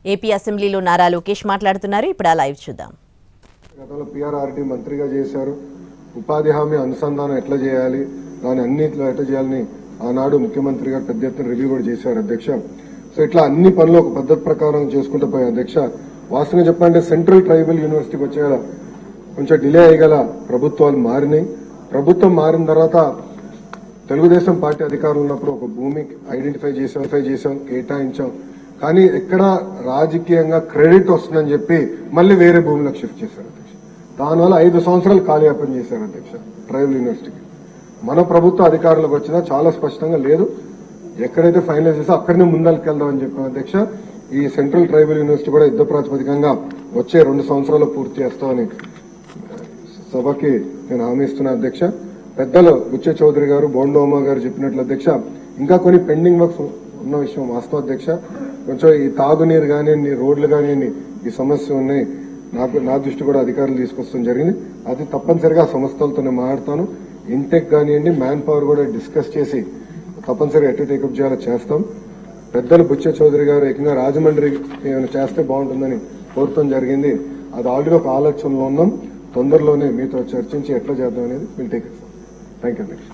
AP అసెంబ్లీలో నారా లోకేష్ మాట్లాడుతున్నారు. ఇప్పుడు ఆ లైవ్ చూద్దాం. గతంలో పిఆర్ఆర్టీ మంత్రిగా చేశారు. ఉపాధి హామీ అనుసంధానం ఎట్లా చేయాలి, దాని అన్నింటిలో ఎట్లా చేయాలని ఆనాడు ముఖ్యమంత్రి గారు పెద్ద ఎత్తున రివ్యూ కూడా చేశారు అధ్యక్ష. సో ఇట్లా అన్ని పనులు ఒక పద్ధతి ప్రకారం చేసుకుంటూ పోయాం అధ్యక్ష. వాస్తవంగా చెప్పాలంటే సెంట్రల్ ట్రైబల్ యూనివర్సిటీకి వచ్చే కొంచెం డిలే అయ్యగల ప్రభుత్వాలు మారినాయి. ప్రభుత్వం మారిన తర్వాత తెలుగుదేశం పార్టీ అధికారులు ఉన్నప్పుడు ఒక భూమి ఐడెంటిఫై చేశాం, కేటాయించాం. కానీ ఎక్కడ రాజకీయంగా క్రెడిట్ వస్తుందని చెప్పి మళ్ళీ వేరే భూములకు షిఫ్ట్ చేశారు అధ్యక్ష. దానివల్ల 5 సంవత్సరాలు కాలయాపన చేశారు అధ్యక్ష ట్రైబల్ యూనివర్సిటీకి. మన ప్రభుత్వ అధికారులకు వచ్చినా చాలా స్పష్టంగా లేదు, ఎక్కడైతే ఫైనల్ చేసా అక్కడనే ముందరికెళ్దామని చెప్పాం అధ్యక్ష. ఈ సెంట్రల్ ట్రైబల్ యూనివర్సిటీ కూడా యుద్ధ ప్రాతిపదికంగా వచ్చే 2 సంవత్సరాలు పూర్తి చేస్తామని సభకి నేను హామీ ఇస్తున్నా అధ్యక్ష. పెద్దలు బుచ్చ చౌదరి గారు, బోండోమా గారు చెప్పినట్లు అధ్యక్ష, ఇంకా కొన్ని పెండింగ్ వర్క్స్ ఉన్న విషయం వాస్తవం అధ్యక్ష. కొంచెం ఈ తాగునీరు కానివ్వండి, రోడ్లు కానివ్వండి, ఈ సమస్య ఉన్నాయి. నా దృష్టి కూడా అధికారులు తీసుకొస్తాం జరిగింది. అది తప్పనిసరిగా సంస్థలతోనే మాట్లాడతాను. ఇంటెక్ కానివ్వండి, మ్యాన్ పవర్ కూడా డిస్కస్ చేసి తప్పనిసరిగా ఎటు టేకప్ చేయాలో చేస్తాం. పెద్దలు బుచ్చ చౌదరి గారు ఏకంగా రాజమండ్రి ఏమైనా చేస్తే బాగుంటుందని కోరటం జరిగింది. అది ఆల్రెడీ ఒక ఆలోచనలో ఉన్నాం. తొందరలోనే మీతో చర్చించి ఎట్లా చేద్దాం అనేది will take it. Thank you అధ్యక్ష.